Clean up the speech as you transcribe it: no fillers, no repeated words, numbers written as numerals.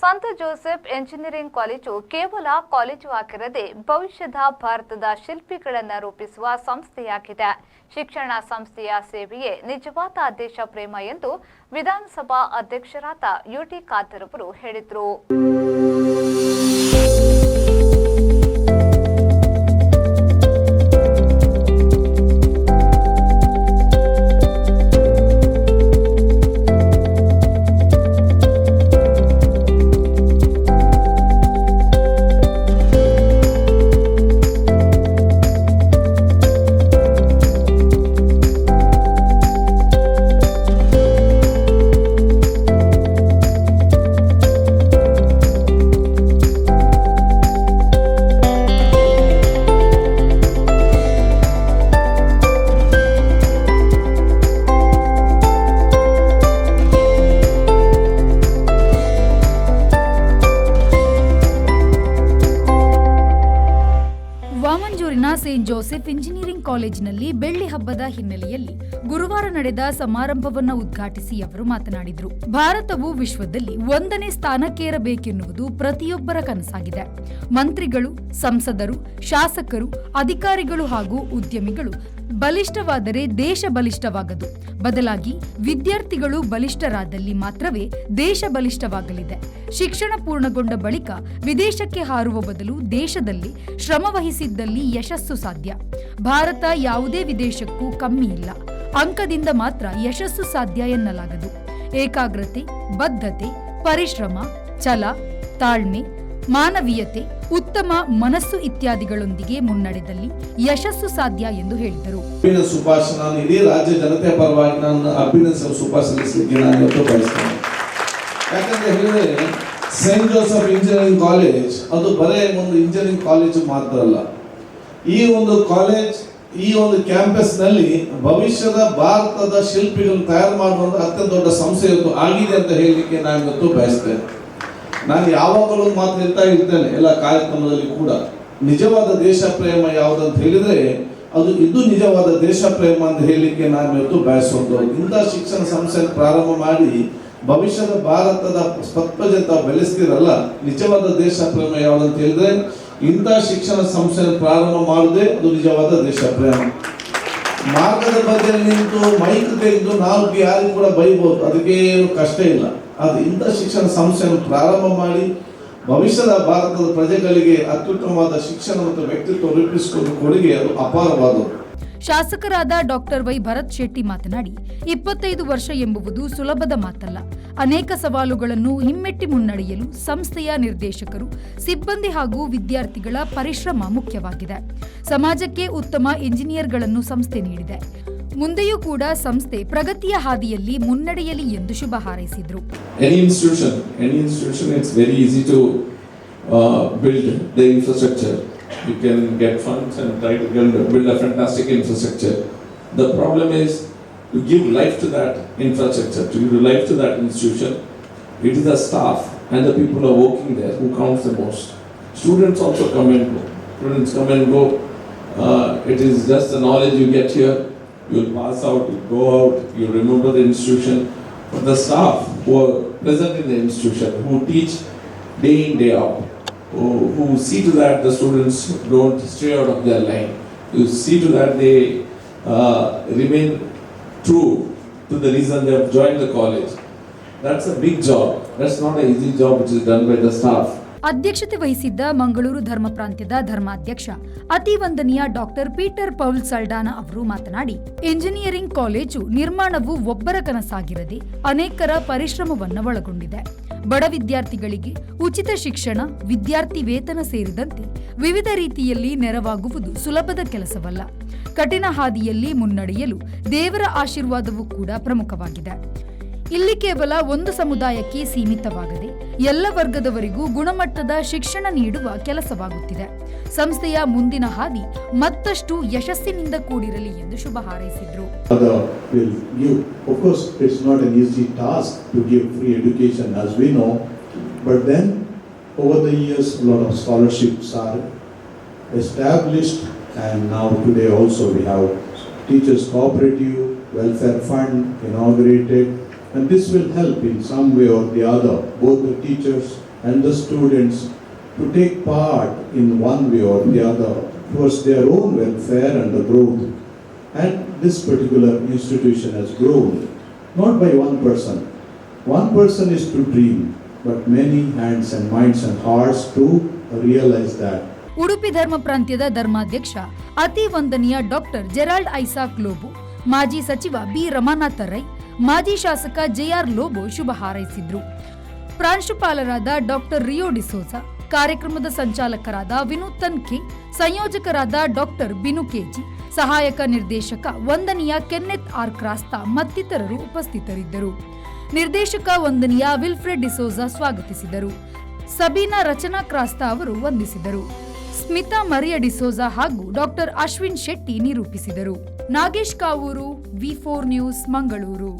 ಸಂತ Joseph engineering college ಕೇವಲ college ಆಗಿರದೆ ಭವಿಷ್ಯದ ಭಾರತದ ಶಿಲ್ಪಿಗಳನ್ನು ರೂಪಿಸುವ ಸಂಸ್ಥೆಯಾಗಿದೆ. ಶಿಕ್ಷಣ ಸಂಸ್ಥೆಯ ಸೇವೆಯೇ ನಿಜವಾದ ದೇಶ ಪ್ರೇಮ ಎಂದು ವಿಧಾನಸಭಾ ಅಧ್ಯಕ್ಷರಾದ ಯುಟಿ ಖಾದರ್ ಅವರು ಹೇಳಿದರು. ವಾಮಂಜೂರಿನ ಸೇಂಟ್ ಜೋಸೆಫ್ ಇಂಜಿನಿಯರಿಂಗ್ ಕಾಲೇಜಿನಲ್ಲಿ ಬೆಳ್ಳಿ ಹಬ್ಬದ ಹಿನ್ನೆಲೆಯಲ್ಲಿ ಗುರುವಾರ ನಡೆದ ಸಮಾರಂಭವನ್ನು ಉದ್ಘಾಟಿಸಿ ಅವರು ಮಾತನಾಡಿದರು. ಭಾರತವು ವಿಶ್ವದಲ್ಲಿ 1ನೇ ಸ್ಥಾನಕ್ಕೇರಬೇಕೆನ್ನುವುದು ಪ್ರತಿಯೊಬ್ಬರ ಕನಸಾಗಿದೆ. ಮಂತ್ರಿಗಳು, ಸಂಸದರು, ಶಾಸಕರು, ಅಧಿಕಾರಿಗಳು ಹಾಗೂ ಉದ್ಯಮಿಗಳು ಬಲಿಷ್ಠವಾದರೆ ದೇಶ ಬಲಿಷ್ಠವಾಗದು. ಬದಲಾಗಿ ವಿದ್ಯಾರ್ಥಿಗಳು ಬಲಿಷ್ಠರಾದಲ್ಲಿ ಮಾತ್ರವೇ ದೇಶ ಬಲಿಷ್ಠವಾಗಲಿದೆ. ಶಿಕ್ಷಣ ಪೂರ್ಣಗೊಂಡ ಬಳಿಕ ವಿದೇಶಕ್ಕೆ ಹಾರುವ ಬದಲು ದೇಶದಲ್ಲಿ ಶ್ರಮವಹಿಸಿದ್ದಲ್ಲಿ ಯಶಸ್ಸು ಸಾಧ್ಯ. ಭಾರತ ಯಾವುದೇ ವಿದೇಶಕ್ಕೂ ಕಮ್ಮಿ ಇಲ್ಲ. ಅಂಕದಿಂದ ಮಾತ್ರ ಯಶಸ್ಸು ಸಾಧ್ಯ ಎನ್ನಲಾಗದು. ಏಕಾಗ್ರತೆ, ಬದ್ಧತೆ, ಪರಿಶ್ರಮ, ಛಲ, ತಾಳ್ಮೆ, ಮಾನವೀಯತೆ, ಉತ್ತಮ ಮನಸ್ಸು ಇತ್ಯಾದಿಗಳೊಂದಿಗೆ ಮುನ್ನಡೆದಲ್ಲಿ ಯಶಸ್ಸು ಸಾಧ್ಯ ಎಂದು ಹೇಳಿದರು. ನಾನು ಇಡೀ ರಾಜ್ಯ ಜನತೆ ಪರವಾಗಿ ನಾನು ಅಭಿನಂದನೆ ಶುಭಾಶಯಿಸಲಿಕ್ಕೆ ನಾನು ಇವತ್ತು ಬಯಸ್ತೇನೆ. ಯಾಕಂದ್ರೆ ಹೇಳಿದ್ರೆ ಸೇಂಟ್ ಜೋಸೆಫ್ ಇಂಜಿನಿಯರಿಂಗ್ ಕಾಲೇಜ್ ಅದು ಬರೇ ಒಂದು ಇಂಜಿನಿಯರಿಂಗ್ ಕಾಲೇಜ್ ಮಾತ್ರ ಅಲ್ಲ. ಈ ಒಂದು ಕಾಲೇಜ್, ಈ ಒಂದು ಕ್ಯಾಂಪಸ್ ನಲ್ಲಿ ಭವಿಷ್ಯದ ಭಾರತದ ಶಿಲ್ಪಿಗಳನ್ನು ತಯಾರು ಮಾಡುವಂತ ಅತ್ಯಂತ ದೊಡ್ಡ ಸಂಸ್ಥೆ ಆಗಿದೆ ಅಂತ ಹೇಳಲಿಕ್ಕೆ ನಾನು ಇವತ್ತು ಬಯಸ್ತೇನೆ. ನಾನು ಯಾವಾಗಲೂ ಮಾತು ಹೇಳ್ತಾ ಇರ್ತೇನೆ ಎಲ್ಲ ಕಾರ್ಯಕ್ರಮದಲ್ಲಿ ಕೂಡ, ನಿಜವಾದ ದೇಶ ಪ್ರೇಮ ಯಾವುದಂತ ಹೇಳಿದ್ರೆ ಅದು ಇದು ನಿಜವಾದ ದೇಶ ಪ್ರೇಮ ಅಂತ ಹೇಳಲಿಕ್ಕೆ ನಾನು ಇವತ್ತು ಬಯಸುವಂಥದ್ದು. ಇಂಥ ಶಿಕ್ಷಣ ಸಂಸ್ಥೆ ಪ್ರಾರಂಭ ಮಾಡಿ ಭವಿಷ್ಯದ ಭಾರತದ ಸ್ಪತ್ಪಜೆ ಬೆಳೆಸ್ತಿರಲ್ಲ, ನಿಜವಾದ ದೇಶ ಪ್ರೇಮ ಯಾವುದಂತ ಹೇಳಿದ್ರೆ ಇಂಥ ಶಿಕ್ಷಣ ಸಂಸ್ಥೆ ಪ್ರಾರಂಭ ಮಾಡುವುದೇ ಅದು ನಿಜವಾದ ದೇಶ ಪ್ರೇಮ. ಮಾರ್ಗದ ಬದಿಯಲ್ಲಿ ನಿಂತು ಮೈಕ್ ತೆಗೆದು ನಾವು ಯಾರಿಗೂ ಕೂಡ ಬೈಬಹುದು, ಅದಕ್ಕೆ ಏನು ಕಷ್ಟ ಇಲ್ಲ. ಅದು ಇಂಥ ಶಿಕ್ಷಣ ಸಂಸ್ಥೆಯನ್ನು ಪ್ರಾರಂಭ ಮಾಡಿ ಭವಿಷ್ಯದ ಭಾರತದ ಪ್ರಜೆಗಳಿಗೆ ಅತ್ಯುತ್ತಮವಾದ ಶಿಕ್ಷಣ ಮತ್ತು ವ್ಯಕ್ತಿತ್ವ ರೂಪಿಸಿಕೊಂಡು ಕೊಡುಗೆ ಅದು ಅಪಾರವಾದದ್ದು. ಶಾಸಕರಾದ ಡಾಕ್ಟರ್ ವೈ ಭರತ್ ಶೆಟ್ಟಿ ಮಾತನಾಡಿ, 25 ವರ್ಷ ಎಂಬುದು ಸುಲಭದ ಮಾತಲ್ಲ. ಅನೇಕ ಸವಾಲುಗಳನ್ನು ಹಿಮ್ಮೆಟ್ಟಿ ಮುನ್ನಡೆಯಲು ಸಂಸ್ಥೆಯ ನಿರ್ದೇಶಕರು, ಸಿಬ್ಬಂದಿ ಹಾಗೂ ವಿದ್ಯಾರ್ಥಿಗಳ ಪರಿಶ್ರಮ ಮುಖ್ಯವಾಗಿದೆ. ಸಮಾಜಕ್ಕೆ ಉತ್ತಮ ಇಂಜಿನಿಯರ್ಗಳನ್ನು ಸಂಸ್ಥೆ ನೀಡಿದೆ. ಮುಂದೆಯೂ ಕೂಡ ಸಂಸ್ಥೆ ಪ್ರಗತಿಯ ಹಾದಿಯಲ್ಲಿ ಮುನ್ನಡೆಯಲಿ ಎಂದು ಶುಭ ಹಾರೈಸಿದರು. Any institution it's very easy to build the infrastructure. You can get funds and try to build a fantastic infrastructure. The problem is to give life to that infrastructure, to give life to that institution. It is the staff and the people who are working there who counts the most. Students also come and go. It is just the knowledge you get here. You will pass out, you go out, you remember the institution. But the staff who are present in the institution, who teach day in, day out, who see to that the students don't stray out of their line, who see to that they remain true to the reason they have joined the college. That's a big job. That's not an easy job which is done by the staff. ಅಧ್ಯಕ್ಷತೆ ವಹಿಸಿದ್ದ ಮಂಗಳೂರು ಧರ್ಮ ಪ್ರಾಂತ್ಯದ ಧರ್ಮಾಧ್ಯಕ್ಷ ಅತಿ ವಂದನೀಯ doctor Peter Paul ಸಲ್ಡಾನ ಅವರು ಮಾತನಾಡಿ, engineering college ನಿರ್ಮಾಣವು ಒಬ್ಬರ ಕನಸಾಗಿರದೆ ಅನೇಕರ ಪರಿಶ್ರಮವನ್ನು ಒಳಗೊಂಡಿದೆ. ಬಡ ವಿದ್ಯಾರ್ಥಿಗಳಿಗೆ ಉಚಿತ ಶಿಕ್ಷಣ, ವಿದ್ಯಾರ್ಥಿ ವೇತನ ಸೇರಿದಂತೆ ವಿವಿಧ ರೀತಿಯಲ್ಲಿ ನೆರವಾಗುವುದು ಸುಲಭದ ಕೆಲಸವಲ್ಲ. ಕಠಿಣ ಹಾದಿಯಲ್ಲಿ ಮುನ್ನಡೆಯಲು ದೇವರ ಆಶೀರ್ವಾದವೂ ಕೂಡ ಪ್ರಮುಖವಾಗಿದೆ. ಇಲ್ಲಿ ಕೇವಲ ಒಂದು ಸಮುದಾಯಕ್ಕೆ ಸೀಮಿತವಾಗದೆ ಎಲ್ಲ ವರ್ಗದವರಿಗೂ ಗುಣಮಟ್ಟದ ಶಿಕ್ಷಣ ನೀಡುವ ಕೆಲಸವಾಗುತ್ತಿದೆ. ಸಂಸ್ಥೆಯ ಮುಂದಿನ ಹಾದಿ ಮತ್ತಷ್ಟು ಯಶಸ್ಸಿನಿಂದ ಕೂಡಿರಲಿ ಎಂದು ಶುಭ ಹಾರೈಸಿದರು. Of course, it's not an easy task to give free education as we know, but then over the years a lot of scholarships are established, and now today also we have Teachers Cooperative Welfare Fund inaugurated, And this will help in some way or the other, both the teachers and the students to take part in one way or the other towards their own welfare and the growth. And this particular institution has grown, not by one person. One person is to dream, but many hands and minds and hearts to realize that. Udupi ಧರ್ಮ ಪ್ರಾಂತ್ಯದ ಧರ್ಮಾಧ್ಯಕ್ಷ ಅತಿ ವಂದನೀಯ doctor Gerald Isaac Lobo, ಮಾಜಿ ಸಚಿವ B Ramanath Rai, ಮಾಜಿ ಶಾಸಕ JR Lobo ಶುಭ ಹಾರೈಸಿದ್ರು. ಪ್ರಾಂಶುಪಾಲರಾದ doctor ರಿಯೋ ಡಿಸೋಜಾ, ಕಾರ್ಯಕ್ರಮದ ಸಂಚಾಲಕರಾದ Vinuthan K, ಸಂಯೋಜಕರಾದ doctor ಬಿನು KG, ಸಹಾಯಕ ನಿರ್ದೇಶಕ ವಂದನೀಯ ಕೆನ್ನೆತ್ ಆರ್ ಕ್ರಾಸ್ತಾ ಮತ್ತಿತರರು ಉಪಸ್ಥಿತರಿದ್ದರು. ನಿರ್ದೇಶಕ ವಂದನೀಯ ವಿಲ್ಫ್ರೆಡ್ ಡಿಸೋಜಾ ಸ್ವಾಗತಿಸಿದರು. ಸಬೀನಾ ರಚನಾ ಕ್ರಾಸ್ತಾ ಅವರು ವಂದಿಸಿದರು. ಸ್ಮಿತಾ ಮರಿಯ ಡಿಸೋಜಾ ಹಾಗೂ ಡಾಕ್ಟರ್ ಅಶ್ವಿನ್ ಶೆಟ್ಟಿ ನಿರೂಪಿಸಿದರು. ನಾಗೇಶ್ ಕಾವೂರು, ವಿ4 ನ್ಯೂಸ್, ಮಂಗಳೂರು.